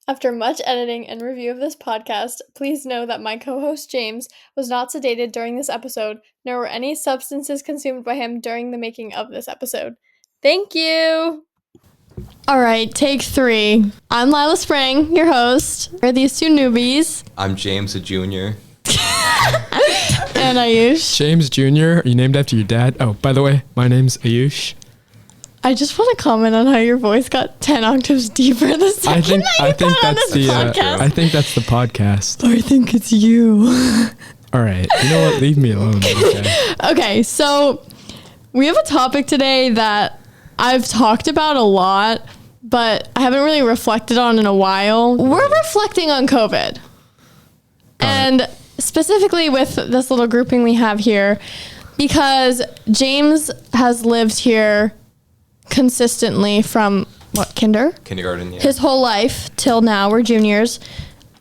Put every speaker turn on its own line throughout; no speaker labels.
After much editing and review of this podcast, please know that my co-host James was not sedated during this episode, nor were any substances consumed by him during the making of this episode. Thank you! Alright, take 3. I'm Lila Spring, your host. We're these two newbies.
I'm James, a junior.
And Ayush.
James Jr., are you named after your dad? Oh, by the way, my name's Ayush.
I just want to comment on how your voice got 10 octaves deeper the second
I think that's the podcast.
I think it's you.
All right. You know what? Leave me alone. Okay.
Okay, so we have a topic today that I've talked about a lot, but I haven't really reflected on in a while. We're reflecting on COVID. And specifically with this little grouping we have here, because James has lived here consistently from
kindergarten, yeah.
His whole life till now. We're juniors.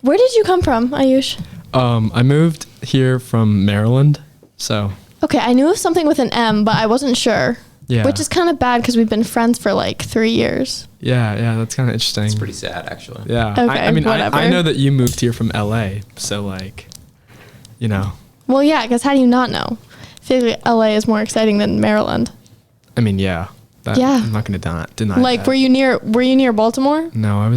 Where did you come from, Ayush?
I moved here from Maryland, so.
Okay, I knew of something with an M, but I wasn't sure.
Yeah.
Which is kind of bad because we've been friends for like 3 years.
Yeah, that's kind of interesting.
It's pretty sad, actually.
Yeah.
Okay,
I mean,
whatever.
I know that you moved here from LA, so like, you know.
Well, yeah, because how do you not know? I feel like LA is more exciting than Maryland.
I mean, yeah.
Yeah.
I'm not going to deny
like,
that.
were you near Baltimore?
No, I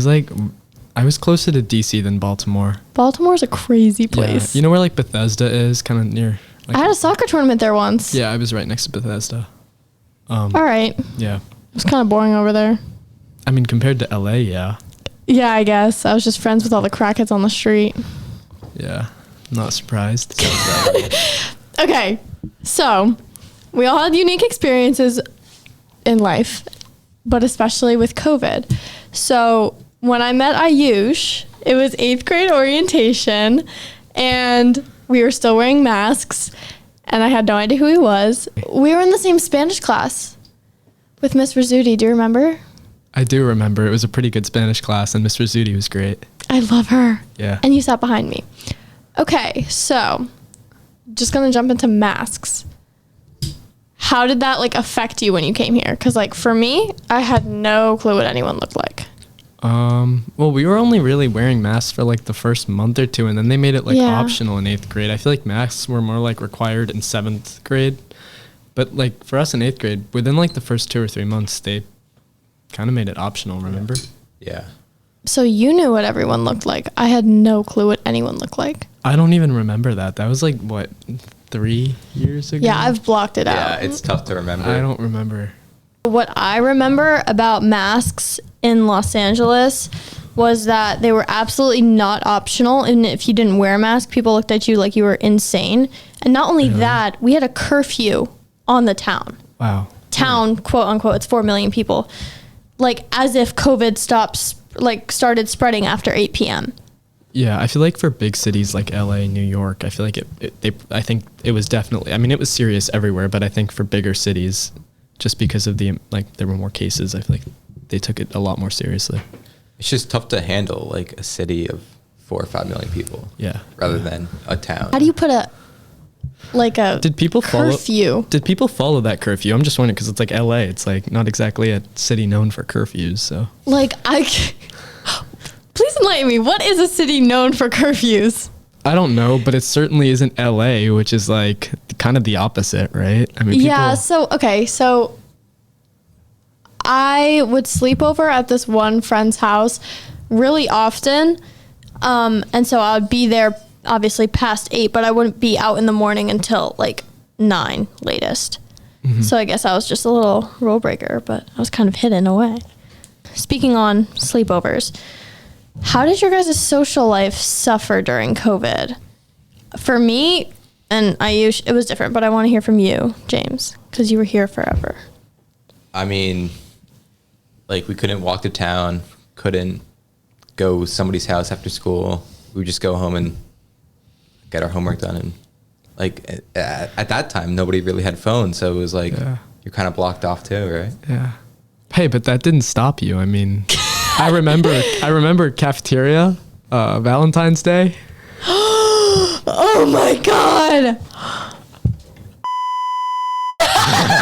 was closer to DC than Baltimore.
Baltimore's a crazy place.
Yeah. You know where like Bethesda is, kind of near. Like,
I had a soccer tournament there once.
Yeah, I was right next to Bethesda.
All right.
Yeah.
It was kind of boring over there.
I mean, compared to LA, yeah.
Yeah, I guess. I was just friends with all the crackheads on the street.
Yeah. Not surprised.
Okay. So, we all had unique experiences in life, but especially with COVID. So, when I met Ayush, it was 8th grade orientation, and we were still wearing masks, and I had no idea who he was. We were in the same Spanish class with Miss Rizzuti. Do you remember?
I do remember. It was a pretty good Spanish class, and Miss Rizzuti was great.
I love her.
Yeah.
And you sat behind me. Okay, so just gonna jump into masks. How did that like affect you when you came here? Because like for me, I had no clue what anyone looked like.
Well, we were only really wearing masks for like the first month or two, and then they made it like optional in 8th grade. I feel like masks were more like required in 7th grade. But like for us in 8th grade, within like the first 2 or 3 months, they kind of made it optional, remember?
Yeah.
So you knew what everyone looked like. I had no clue what anyone looked like.
I don't even remember that. That was like, what, 3 years ago?
Yeah, I've blocked it out.
Yeah, it's tough to remember.
I don't remember.
What I remember about masks in Los Angeles was that they were absolutely not optional. And if you didn't wear a mask, people looked at you like you were insane. And not only that, we had a curfew on the town.
Wow.
Town, quote unquote, it's 4 million people. Like as if COVID started spreading after 8 p.m.
Yeah, I feel like for big cities like LA, New York, I feel like I think it was definitely, I mean, it was serious everywhere, but I think for bigger cities, just because of the, like, there were more cases, I feel like they took it a lot more seriously.
It's just tough to handle, like, a city of 4 or 5 million people.
Yeah.
Rather than a town.
How do you put a
Did people
curfew?
Did people follow that curfew? I'm just wondering, because it's like LA. It's like not exactly a city known for curfews, so.
Please enlighten me. What is a city known for curfews?
I don't know, but it certainly isn't LA, which is like kind of the opposite, right? I mean,
Yeah, so I would sleep over at this one friend's house really often. And so I would be there obviously past 8, but I wouldn't be out in the morning until like 9 latest. Mm-hmm. So I guess I was just a little rule breaker, but I was kind of hidden away. Speaking on sleepovers, how did your guys' social life suffer during COVID? For me and Ayush, it was different, but I want to hear from you, James, because you were here forever.
I mean, like, we couldn't walk to town, couldn't go to somebody's house after school. We would just go home and get our homework done. And, like, at that time, nobody really had phones, so it was like, you're kind of blocked off too, right?
Yeah. Hey, but that didn't stop you. I mean, I remember cafeteria, Valentine's Day.
Oh my God.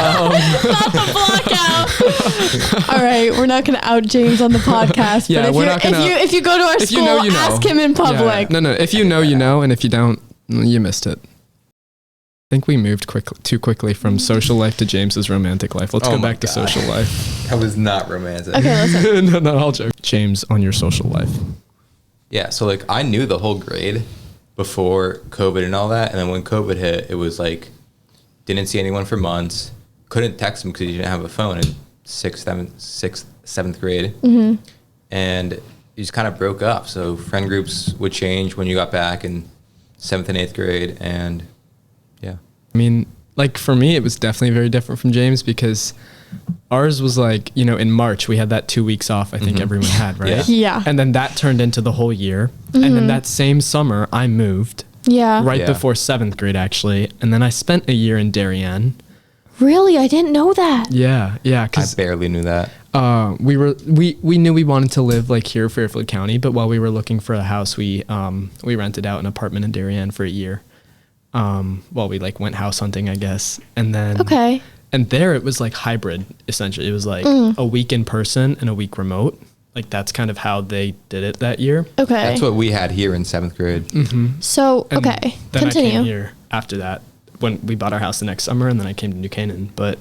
Um,
Not the block now. All right, we're not going to out James on the podcast.
Yeah,
but
we're not gonna-
if you go to our
if
school,
you know, you know.
ask him in public.
Yeah. No, if you know, you know, and if you don't, you missed it. I think we moved too quickly from social life to James's romantic life. Let's
Oh
go
my
back to
God.
social life.
That was not romantic.
Okay, listen.
No, I'll joke. James, on your social life.
Yeah, so like I knew the whole grade before COVID and all that, and then when COVID hit, it was like didn't see anyone for months. Couldn't text them because you didn't have a phone in sixth, seventh grade, and you just kind of broke up. So friend groups would change when you got back in 7th and 8th grade, and yeah.
I mean, like for me, it was definitely very different from James because ours was like, you know, in March, we had that 2 weeks off, I think everyone had, right?
Yeah.
And then that turned into the whole year. And then that same summer, I moved
Yeah.
right
Yeah.
before 7th grade, actually. And then I spent a year in Darien.
Really? I didn't know that.
Yeah.
I
Because
barely knew that.
we knew we wanted to live like here, Fairfield County, but while we were looking for a house, we rented out an apartment in Darien for a year. While we like went house hunting, I guess. And then
Okay.
And there it was like hybrid, essentially. It was like a week in person and a week remote. Like that's kind of how they did it that year.
Okay.
That's what we had here in 7th grade.
So,
And
okay.
Then I
Continue.
came here after that when we bought our house the next summer, and then I came to New Canaan. But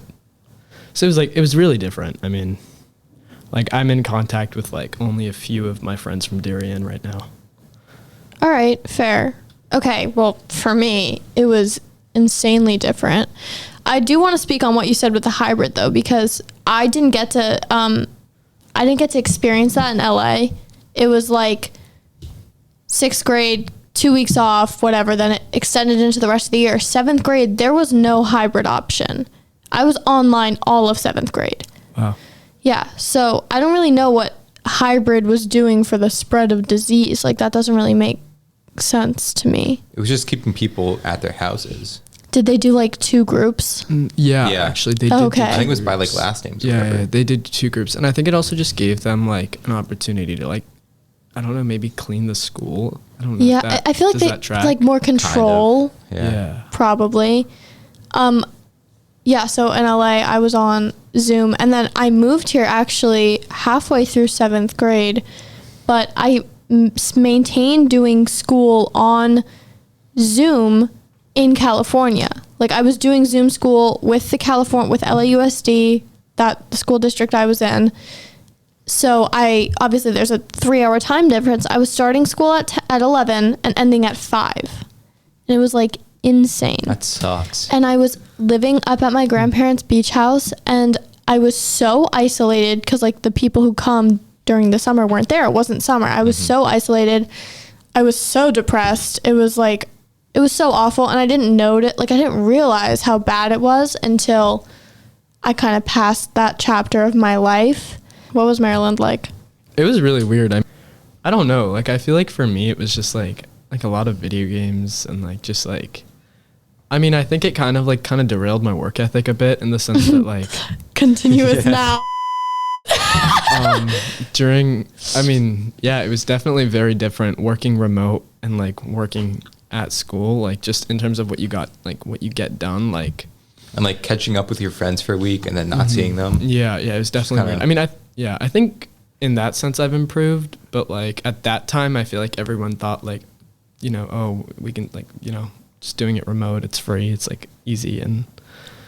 so it was really different. I mean, like I'm in contact with like only a few of my friends from Darien right now.
All right, fair. Okay, well, for me, it was insanely different. I do want to speak on what you said with the hybrid though, because I didn't get to experience that in LA. It was like 6th grade, 2 weeks off, whatever, then it extended into the rest of the year. 7th grade, there was no hybrid option. I was online all of 7th grade.
Wow.
Yeah, so I don't really know what hybrid was doing for the spread of disease. Like that doesn't really make sense to me.
It was just keeping people at their houses.
Did they do like 2 groups?
Yeah,
Yeah.
actually they did.
Okay.
I think it was by like last names. or
Yeah,
whatever.
yeah, they did 2 groups, and I think it also just gave them like an opportunity to like, I don't know, maybe clean the school. I don't know.
Yeah,
if that-
I feel like
does
they
that track?
like more control,
Yeah.
probably. Yeah, so in LA, I was on Zoom, and then I moved here actually halfway through 7th grade, but I maintained doing school on Zoom in California. Like I was doing Zoom school with with LAUSD, the school district I was in. So obviously there's a 3-hour time difference. I was starting school at 11 and ending at 5. And it was like insane.
That sucks.
And I was living up at my grandparents' beach house, and I was so isolated because like the people who come during the summer weren't there. It wasn't summer. I was so isolated. I was so depressed. It was so awful, and I didn't notice, like I didn't realize how bad it was until I kind of passed that chapter of my life. What was Maryland like?
It was really weird. I don't know. Like I feel like for me it was just like a lot of video games and like just like, I mean, I think it kind of derailed my work ethic a bit in the sense that like
Continuous now.
it was definitely very different working remote and like working at school, like just in terms of what you get done, like.
And like catching up with your friends for a week and then not seeing them.
Yeah, it was definitely weird. I mean, I think in that sense I've improved, but like at that time I feel like everyone thought like, you know, oh, we can like, you know, just doing it remote, it's free, it's like easy, and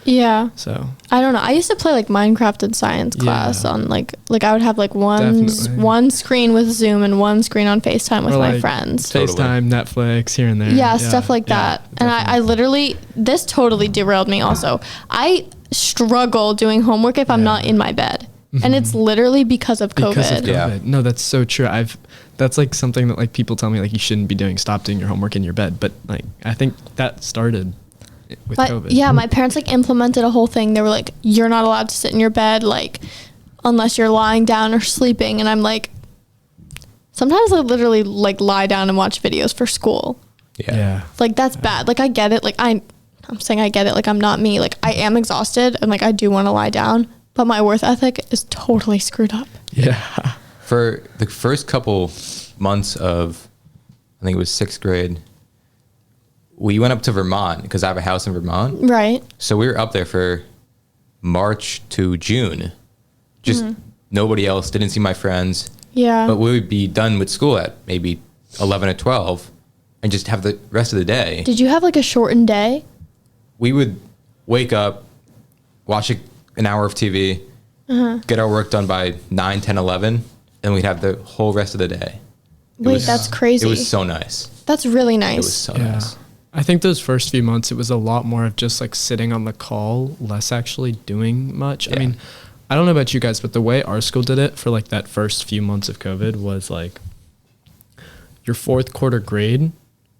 Yeah.
so
I don't know. I used to play like Minecraft in science class on like I would have like one screen with Zoom and one screen on FaceTime with
Or,
my
like,
friends.
FaceTime, Netflix, here and there.
Yeah, stuff like that. And I
definitely.
literally, this totally derailed me also. I struggle doing homework if I'm not in my bed. And it's literally because of COVID.
Because of COVID.
Yeah.
No, that's so true. That's like something that like people tell me like you shouldn't be doing. Stop doing your homework in your bed. But like I think that started with COVID.
Yeah, my parents like implemented a whole thing. They were like, you're not allowed to sit in your bed like unless you're lying down or sleeping. And I'm like, sometimes I literally like lie down and watch videos for school.
Yeah.
Like that's bad. Like I get it. Like I'm saying I get it. Like I'm not me. Like I am exhausted and like I do want to lie down, but my worth ethic is totally screwed up.
Yeah.
For the first couple months of, I think it was 6th grade, we went up to Vermont because I have a house in Vermont.
Right.
So we were up there for March to June. Just nobody else, didn't see my friends.
Yeah.
But we would be done with school at maybe 11 or 12 and just have the rest of the day.
Did you have like a shortened day?
We would wake up, watch an hour of TV, get our work done by 9, 10, 11, and we'd have the whole rest of the day.
Wait, that's crazy.
It was so nice.
That's really nice.
It was so nice.
I think those first few months, it was a lot more of just like sitting on the call, less actually doing much.
Yeah.
I mean, I don't know about you guys, but the way our school did it for like that first few months of COVID was like your fourth quarter grade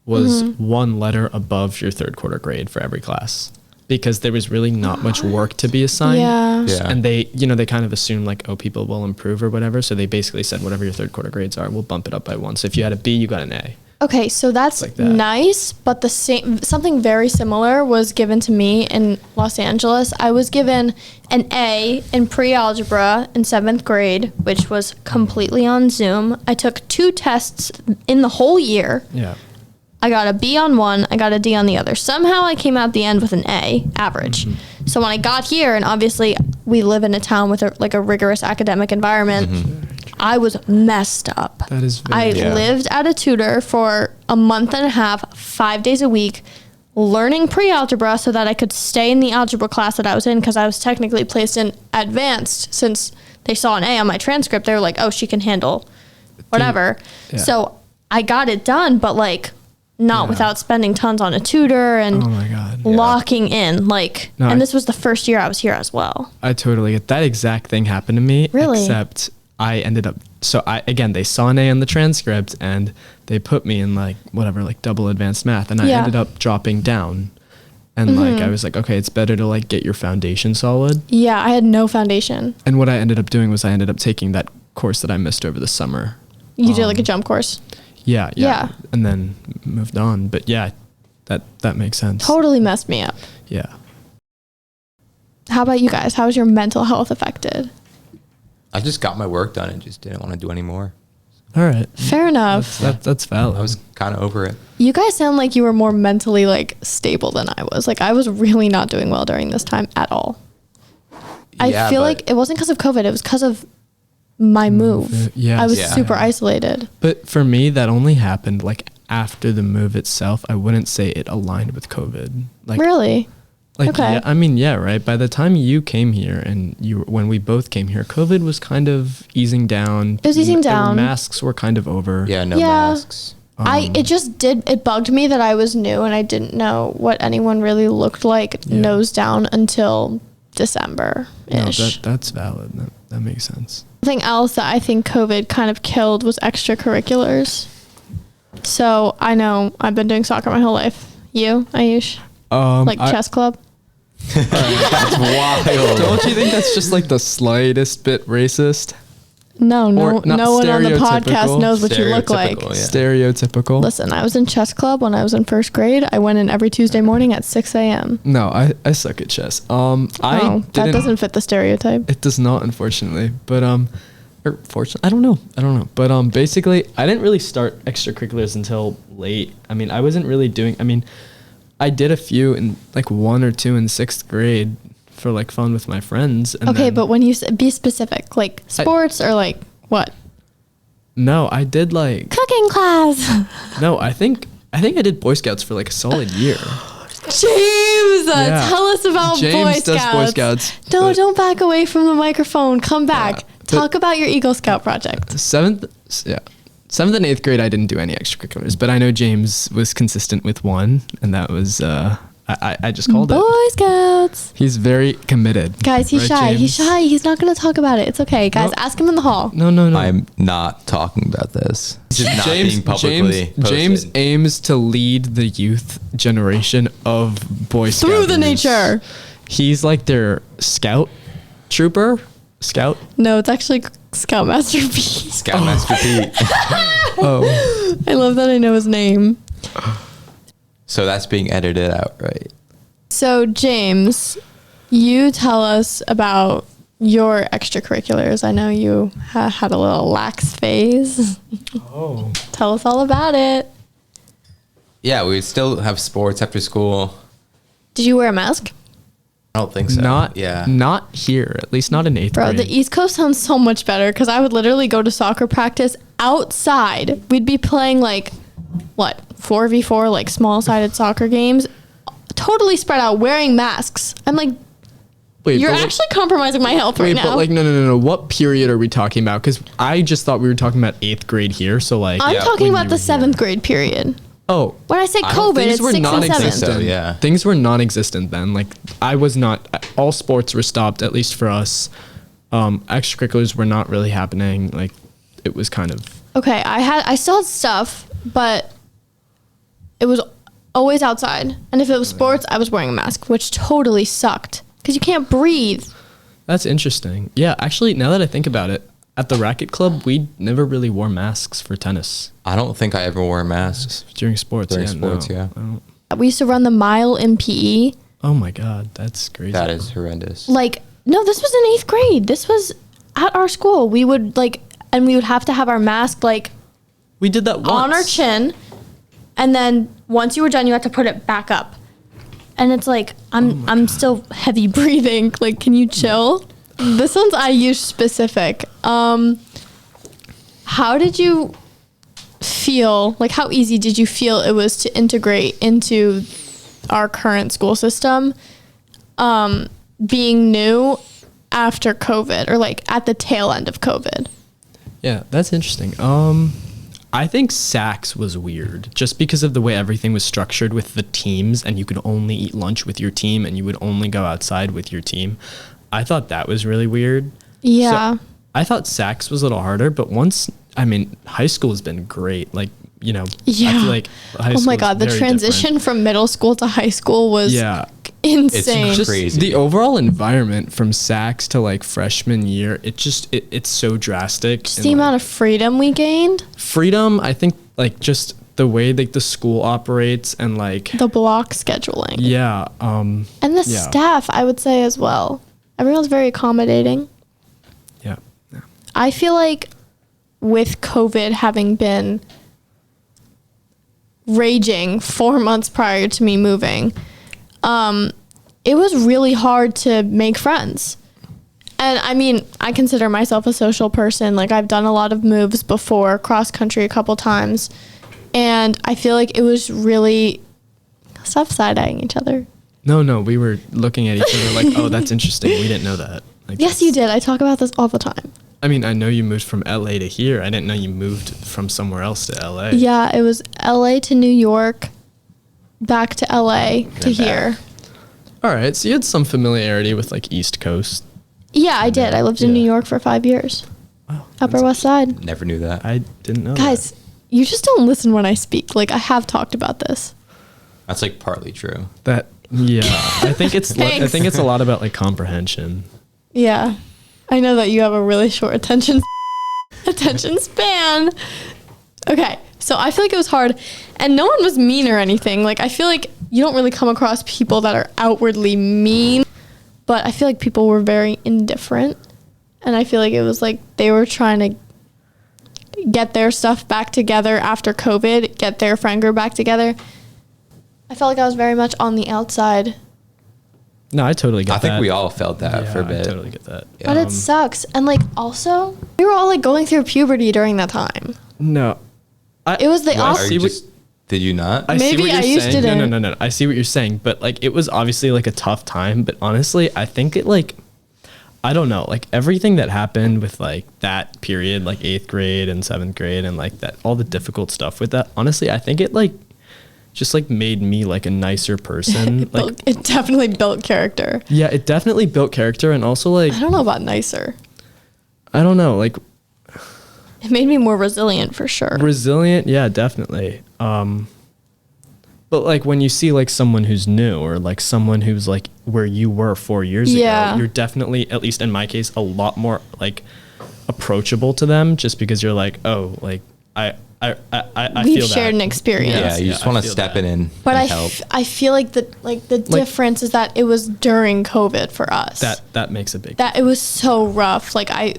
was one letter above your third quarter grade for every class, because there was really not much work to be assigned.
Yeah.
And they, they kind of assume like, oh, people will improve or whatever. So they basically said, whatever your third quarter grades are, we'll bump it up by one. So if you had a B, you got an A.
Okay, so that's
Like that.
nice, but something very similar was given to me in Los Angeles. I was given an A in pre-algebra in 7th grade, which was completely on Zoom. I took 2 tests in the whole year.
Yeah.
I got a B on one, I got a D on the other. Somehow I came out the end with an A, average. So when I got here, and obviously we live in a town with a rigorous academic environment, I was messed up.
That is
I
very
lived at a tutor for a month and a half, 5 days a week, learning pre-algebra so that I could stay in the algebra class that I was in, because I was technically placed in advanced. Since they saw an A on my transcript, they were like, oh, she can handle whatever.
Yeah.
So I got it done, but like not without spending tons on a tutor and
Oh my God.
locking in.
No,
this was the first year I was here as well.
I totally get that. Exact thing happened to me.
Really?
Except I ended up, they saw an A on the transcript and they put me in like double advanced math, and I ended up dropping down. And I was like, okay, it's better to like get your foundation solid.
Yeah, I had no foundation.
And what I ended up doing was I ended up taking that course that I missed over the summer.
You did like a jump course.
Yeah. And then moved on. But yeah, that makes sense.
Totally messed me up.
Yeah.
How about you guys? How was your mental health affected?
I just got my work done and just didn't want to do any more.
All right.
Fair enough.
That's valid.
I was kind of over it.
You guys sound like you were more mentally like stable than I was. Like I was really not doing well during this time at all. I feel like it wasn't because of COVID. It was because of my move.
Yes.
I was
Yeah.
super isolated.
But for me, that only happened like after the move itself. I wouldn't say it aligned with COVID. Like,
Really?
like
Okay.
yeah, I mean, yeah, right. By the time you came here and when we both came here, COVID was kind of easing down.
It was easing down.
Masks were kind of over.
Yeah, no
Yeah.
masks.
It bugged me that I was new and I didn't know what anyone really looked like nose down until December-ish.
No, that's valid. That makes sense.
Something else that I think COVID kind of killed was extracurriculars. So I know I've been doing soccer my whole life. You, Ayush? Like chess club?
That's wild.
Don't you think that's just like the slightest bit racist?
No one
not
on the podcast
stereotypical.
knows what you look like.
Stereotypical, yeah.
Stereotypical.
Listen, I was in chess club when I was in first grade. I went in every Tuesday morning at 6 a.m.
No, I suck at chess.
That doesn't fit the stereotype.
It does not, unfortunately. But or fortunately, I don't know. But basically, I didn't really start extracurriculars until late. I mean, I wasn't really doing. I mean, I did a few in like 1 or 2 in 6th grade for like fun with my friends. And
Okay,
then,
but when you be specific, like sports or like what?
No, I did like
Cooking class.
no. I think I did Boy Scouts for like a solid year.
James, tell us about
James
Boy
does
Scouts.
Boy Scouts.
No, don't back away from the microphone. Come back.
but-
Talk about your Eagle Scout project.
7th and 8th grade, I didn't do any extracurriculars, but I know James was consistent with one, and that was I just called it.
Boy Scouts.
He's very committed.
Guys, he's
Right,
shy.
James?
He's shy. He's not going to talk about it. It's okay. Guys,
No.
ask him in the hall.
No.
I'm not talking about this. It's just not being publicly posted.
James aims to lead the youth generation of Boy Scouts.
Through the nature.
He's like their scout trooper. Scout?
No, it's actually Scoutmaster Pete.
Scoutmaster Pete.
Oh.
I love that I know his name.
So that's being edited out, right?
So, James, you tell us about your extracurriculars. I know you had a little lax phase.
Oh.
Tell us all about it.
Yeah, we still have sports after school.
Did you wear a mask?
I don't think so.
Not here, at least not in 8th
Bro,
grade.
the East Coast sounds so much better because I would literally go to soccer practice outside. We'd be playing like, what, 4v4, like small-sided soccer games, totally spread out, wearing masks. I'm like,
Wait,
you're
but, like-
actually compromising my health right
Wait,
now.
but like no. What period are we talking about? Because I just thought we were talking about 8th grade here. So like,
I'm
Yeah,
talking
when
about
you
the
were here.
7th grade period.
Oh,
When I say COVID,
things
it's
were
6th and
non-existent.
7th.
So, yeah.
Things were non-existent then. Like I was not. All sports were stopped, at least for us. Extracurriculars were not really happening. Like it was kind of.
Okay, I still had stuff, but it was always outside. And if it was sports, I was wearing a mask, which totally sucked because you can't breathe.
That's interesting. Yeah, actually, now that I think about it, at the racket club, we never really wore masks for tennis
I don't think I ever wore masks.
during sports.
During
yeah,
sports,
no,
yeah.
I don't-
We used to run the mile in PE.
Oh my god, that's crazy.
That is horrendous.
Like, no, this was in 8th grade. This was at our school. We would and we would have to have our mask
We did that once.
on our chin. And then once you were done, you had to put it back up. And it's like, I'm still heavy breathing. Like, can you chill? This one's Ayush specific. How did you feel, like how easy did you feel it was to integrate into our current school system, being new after COVID or like at the tail end of COVID?
Yeah, that's interesting. I think Saks was weird just because of the way everything was structured with the teams, and you could only eat lunch with your team and you would only go outside with your team. I thought that was really weird.
Yeah.
So I thought Saks was a little harder, but high school has been great. Like, I
Yeah.
feel like high
Oh
school
my
is
God, the
very
transition from middle school to high school was
different.
insane.
It's
Just
crazy.
the overall environment from Saks to like freshman year, it's so drastic.
Just
and,
the
like,
amount of freedom we gained,
freedom, I think, like just the way like the school operates and like
the block scheduling,
yeah,
and the
yeah.
staff, I would say as well. Everyone's very accommodating.
yeah.
I feel like with COVID having been raging 4 months prior to me moving, it was really hard to make friends. And I mean, I consider myself a social person. Like I've done a lot of moves before, cross country a couple times. And I feel like it was really, stop side-eyeing each other.
No, we were looking at each other like, oh, that's interesting. We didn't know that. Like,
Yes, you did. I talk about this all the time.
I mean, I know you moved from LA to here. I didn't know you moved from somewhere else to LA.
Yeah, it was LA to New York, back to LA to
back.
here.
All right, so you had some familiarity with like East Coast.
Yeah, I did. I lived in
Yeah.
New York for 5 years.
Wow,
Upper West Side.
Never knew that.
I didn't know
Guys,
that.
you just don't listen when I speak. Like, I have talked about this.
That's like partly true.
Yeah, I think it's
Thanks.
a lot about like comprehension.
Yeah. I know that you have a really short attention span. Okay, so I feel like it was hard. And no one was mean or anything. Like, I feel like you don't really come across people that are outwardly mean. But I feel like people were very indifferent. And I feel like it was like they were trying to get their stuff back together after COVID, get their friend group back together. I felt like I was very much on the outside.
No, I totally get
I
that.
think we all felt that for a bit.
I totally get that.
Yeah.
But it sucks. And like also, we were all like going through puberty during that time.
No,
It was the
What, are
opposite.
you just, did you not?
I see
Maybe
what you're
I used
saying.
it in.
No. I see what you're saying, but like it was obviously like a tough time. But honestly, I think it like, I don't know, like everything that happened with like that period, like 8th grade and 7th grade, and like that all the difficult stuff with that. Honestly, I think it like just like made me like a nicer person. Like
It definitely built character.
yeah, it definitely built character, and also like
I don't know about nicer.
I don't know, like
It made me more resilient for sure.
resilient. Yeah, definitely. But like when you see like someone who's new or like someone who's like where you were 4 years
Yeah.
ago, you're definitely, at least in my case, a lot more like approachable to them just because you're like, oh, like I
We've
feel
shared
that.
an experience.
Yeah, you just
I
want to
feel
step
that.
in
But
and help.
I feel like the difference is that it was during COVID for us.
That makes a big
That it was so rough. Like I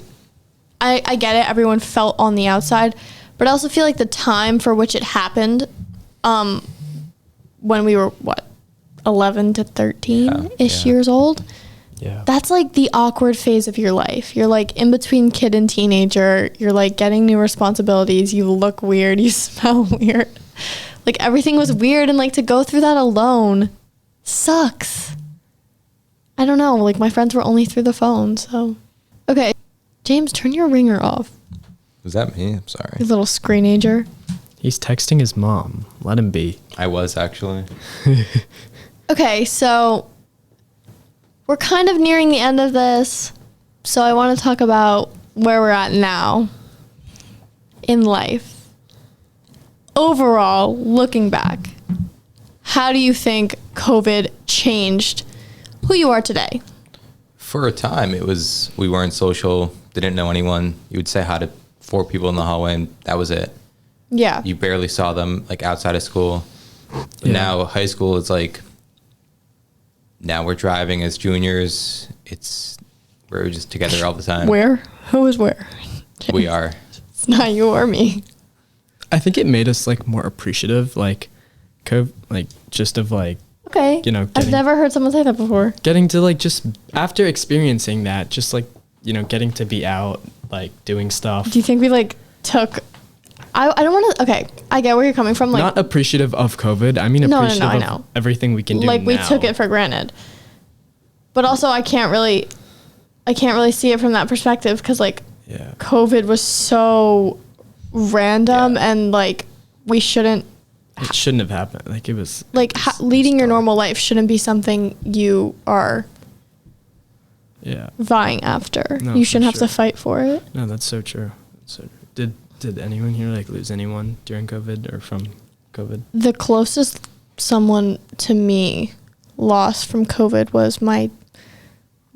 get it. Everyone felt on the outside, but I also feel like the time for which it happened, when we were 11 to 13-ish
Yeah.
years old.
Yeah.
That's like the awkward phase of your life. You're like in between kid and teenager. You're like getting new responsibilities. You look weird. You smell weird. Like everything was weird. And like to go through that alone sucks. I don't know. Like my friends were only through the phone. So, okay. James, turn your ringer off.
Was that me? I'm sorry.
You little screenager.
He's texting his mom. Let him be.
I was actually.
Okay, so we're kind of nearing the end of this. So I want to talk about where we're at now in life. Overall, looking back, how do you think COVID changed who you are today?
For a time, it was, we weren't social, didn't know anyone. You would say hi to 4 people in the hallway and that was it.
Yeah.
You barely saw them like outside of school.
Yeah.
Now high school is like, now we're driving as juniors. We're just together all the time.
Where? Who is where?
We are.
It's not you or me.
I think it made us like more appreciative, like just of like
Okay.
You know,
I've
getting-
never heard someone say that before.
getting to like just after experiencing that, just like, you know, getting to be out, like doing stuff.
Do you think we like took... I don't want to... Okay, I get where you're coming from. Like,
Not appreciative of COVID. I mean
No,
appreciative
I
of
know.
everything we can do
like we
now.
took it for granted. But also I can't really see it from that perspective because like
Yeah.
COVID was so random
Yeah.
and like we shouldn't
It shouldn't have happened. Like it was
like
it was-
leading
it
your
was dark.
normal life shouldn't be something you are
Yeah.
vying after.
No,
You
for
shouldn't have to
sure.
fight for it.
No, that's so true. That's so true. Did anyone here like lose anyone during COVID or from COVID?
The closest someone to me lost from COVID was my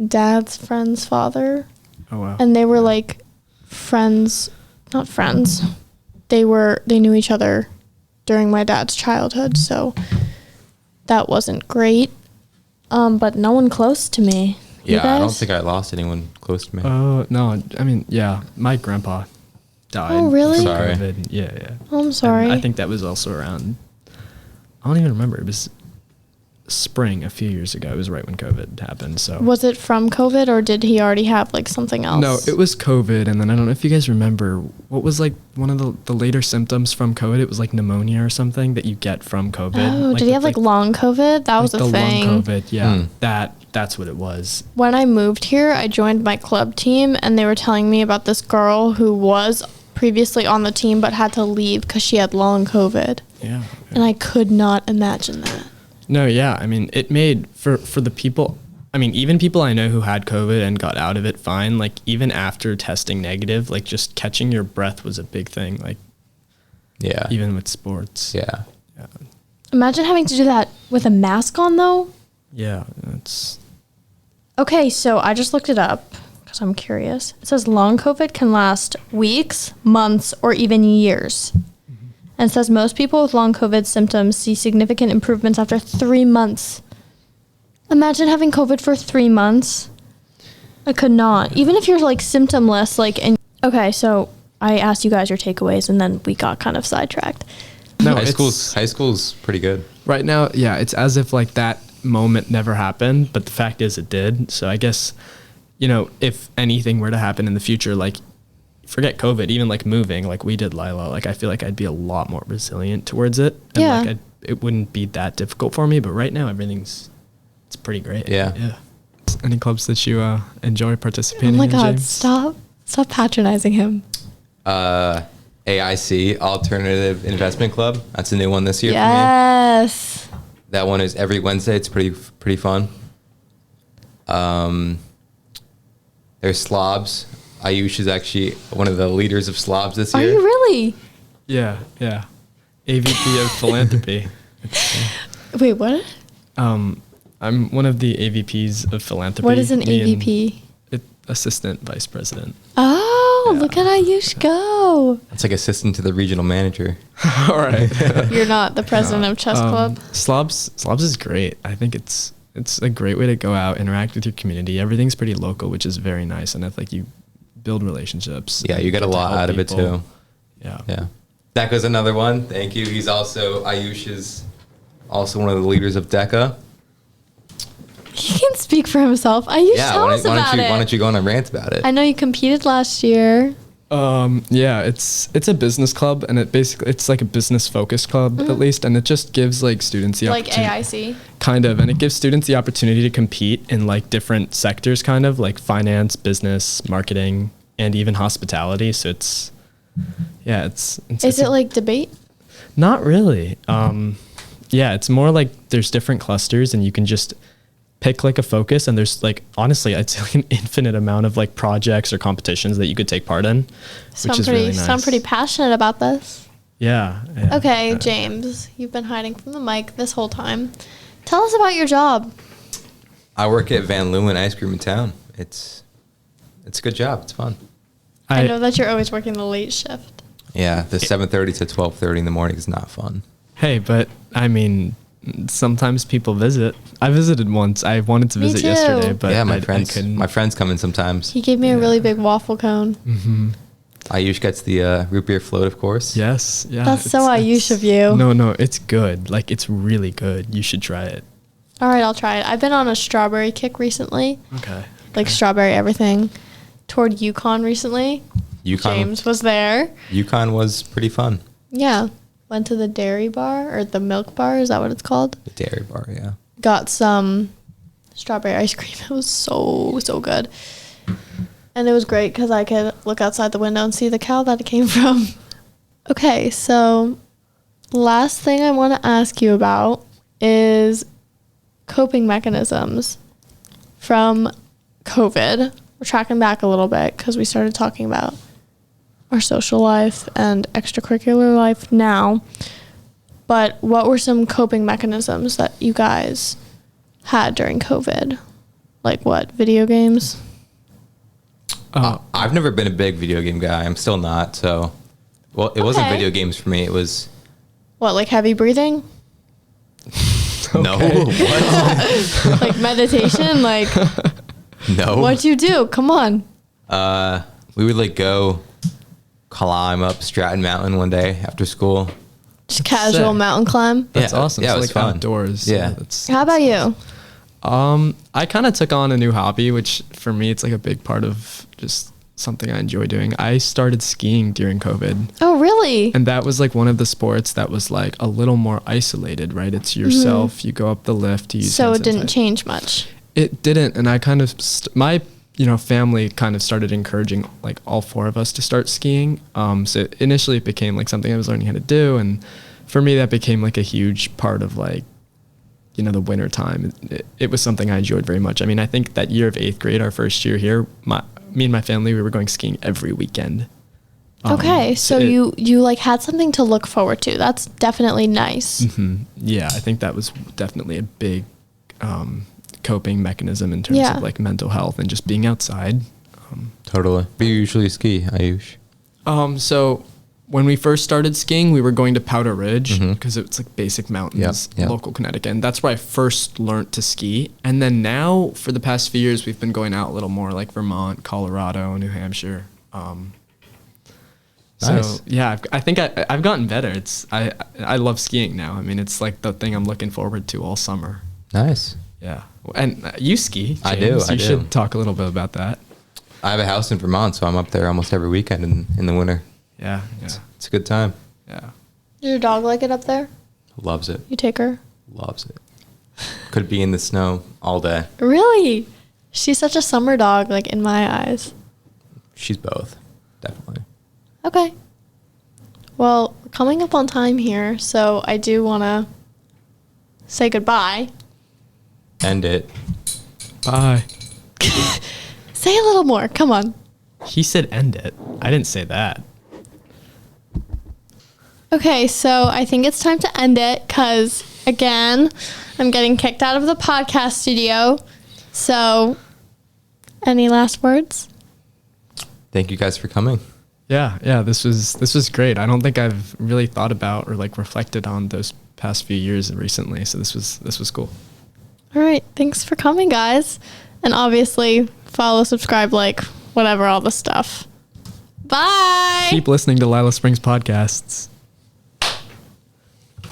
dad's friend's father.
Oh wow.
And they were like friends, not friends. They knew each other during my dad's childhood, so that wasn't great. But no one close to me. You
Yeah, I don't
guys?
think I lost anyone close to me.
Oh no, I mean, yeah, my grandpa died.
Oh, really?
from
Sorry.
COVID. Yeah, yeah.
Oh, I'm
And
sorry.
I think that was also around. I don't even remember. It was spring a few years ago. It was right when COVID happened. So
Was it from COVID or did he already have like something else?
no, it was COVID, and then I don't know if you guys remember what was like one of the later symptoms from COVID. It was like pneumonia or something that you get from COVID.
Oh, did he have like long COVID? That was
like
a
the
thing.
long COVID? Yeah,
Hmm.
that's what it was.
When I moved here, I joined my club team and they were telling me about this girl who was previously on the team but had to leave because she had long COVID.
Yeah.
And I could not imagine that.
No, yeah. I mean, it made for the people. I mean, even people I know who had COVID and got out of it fine. Like even after testing negative, like just catching your breath was a big thing. Like
Yeah.
even with sports.
Yeah.
Yeah.
Imagine having to do that with a mask on though.
Yeah. That's
Okay, so I just looked it up because I'm curious. It says long COVID can last weeks, months, or even years. And it says most people with long COVID symptoms see significant improvements after 3 months. Imagine having COVID for 3 months. I could not. Even if you're like symptomless, like, and okay, so I asked you guys your takeaways and then we got kind of sidetracked.
no.
high
it's-
school's pretty good.
right now. Yeah, it's as if like that moment never happened, but the fact is it did. So I guess, you know, if anything were to happen in the future, like forget COVID, even like moving, like we did Lila, like I feel like I'd be a lot more resilient towards it. And
Yeah.
like it wouldn't be that difficult for me, but right now it's pretty great.
Yeah.
Yeah. Any clubs that you enjoy
Oh
participating
my
in,
God,
James?
stop patronizing him.
AIC, Alternative Investment Club. That's a new one this year for me.
Yes.
That one is every Wednesday. It's pretty fun. There's Slobs. Ayush is actually one of the leaders of Slobs this
Are
year.
you really?
Yeah, yeah. AVP of philanthropy.
Wait, what?
I'm one of the AVPs of philanthropy.
What is an
Me and
AVP?
Assistant vice president.
Oh,
Yeah.
look at Ayush go.
It's like assistant to the regional manager.
All right.
You're not the president of Chess Club.
Slobs is great. I think it's a great way to go out, interact with your community. Everything's pretty local, which is very nice, and I think you build relationships.
Yeah, you get a
to
lot
help
out of it
people.
too.
Yeah.
Yeah. Deca's another one. Thank you. He's also, Ayush is also one of the leaders of Deca.
He can speak for himself. Ayush, tell us about it.
Why don't you go on a rant about it?
I know you competed last year.
Yeah, it's a business club, and it's like a business focused club at least, and it just gives like students the
Like
opportunity.
AIC?
Kind of, and it gives students the opportunity to compete in like different sectors, kind of like finance, business, marketing, and even hospitality. So it's
Is it like debate?
not really. Yeah, it's more like there's different clusters, and you can just pick like a focus, and there's like honestly I'd say like an infinite amount of like projects or competitions that you could take part in, which is really nice.
So I'm pretty passionate about this.
Yeah.
Okay, James, you've been hiding from the mic this whole time. Tell us about your job.
I work at Van Leeuwen Ice Cream in town. It's a good job. It's fun.
I know that you're always working the late shift.
Yeah, the 7:30 to 12:30 in the morning is not fun.
Hey, but I mean, sometimes people visit. I visited once. I wanted to visit yesterday, but
yeah,
I couldn't.
My friends come in sometimes.
He gave me a really big waffle cone.
Mm-hmm.
Ayush gets the root beer float, of course.
Yes, yeah.
That's so Ayush of you.
No, it's good. Like, it's really good. You should try it.
All right, I'll try it. I've been on a strawberry kick recently.
Okay.
Like strawberry everything. Toured Yukon recently. James was there.
Yukon was pretty fun.
Yeah. Went to the dairy bar or the milk bar. Is that what it's called?
The dairy bar, yeah.
Got some strawberry ice cream. It was so good. And it was great because I could look outside the window and see the cow that it came from. Okay, so last thing I want to ask you about is coping mechanisms from COVID. We're tracking back a little bit because we started talking about our social life and extracurricular life now. But what were some coping mechanisms that you guys had during COVID? Like what, video games?
I've never been a big video game guy. I'm still not. So, well, it wasn't video games for me. It was
what, like heavy breathing?
No, what?
Like meditation? Like
no.
What'd you do? Come on.
We would like go climb up Stratton Mountain one day after school.
Just casual
sick.
Mountain climb.
That's awesome.
Yeah,
So
it was
like
fun.
outdoors.
Yeah.
How about you?
I kind of took on a new hobby, which for me, it's like a big part of just something I enjoy doing. I started skiing during COVID.
Oh, really?
And that was like one of the sports that was like a little more isolated, right? It's yourself. You go up the lift. You use
So
hand
it didn't
sanitizer.
change much.
It didn't. And I kind of, my family kind of started encouraging like all four of us to start skiing. So initially it became like something I was learning how to do. And for me, that became like a huge part of like, the winter time. It was something I enjoyed very much. I mean, I think that year of 8th grade, our first year here, me and my family, we were going skiing every weekend.
Okay, so you like had something to look forward to. That's definitely nice.
Mm-hmm. Yeah, I think that was definitely a big coping mechanism in terms of like mental health and just being outside.
Totally. Do you usually ski, Ayush?
So when we first started skiing, we were going to Powder Ridge because it's like basic mountains,
Yep.
local Connecticut. And that's where I first learned to ski. And then now for the past few years, we've been going out a little more like Vermont, Colorado, New Hampshire.
Nice.
So yeah, I think I've gotten better. I love skiing now. I mean, it's like the thing I'm looking forward to all summer.
Nice.
Yeah. And you ski, James.
I do.
You should talk a little bit about that.
I have a house in Vermont, so I'm up there almost every weekend in the winter.
Yeah.
It's a good time.
Yeah.
Does your dog like it up there?
Loves it.
You take her?
Loves it. Could be in the snow all day.
Really? She's such a summer dog, like in my eyes.
She's both, definitely.
Okay. Well, we're coming up on time here, so I do want to say goodbye.
End it.
Bye.
Say a little more. Come on.
He said end it. I didn't say that.
Okay, so I think it's time to end it because, again, I'm getting kicked out of the podcast studio. So, any last words?
Thank you guys for coming.
Yeah, this was great. I don't think I've really thought about or like reflected on those past few years recently. So this was cool.
All right, thanks for coming, guys. And obviously, follow, subscribe, like, whatever, all the stuff. Bye!
Keep listening to Lila Springs podcasts.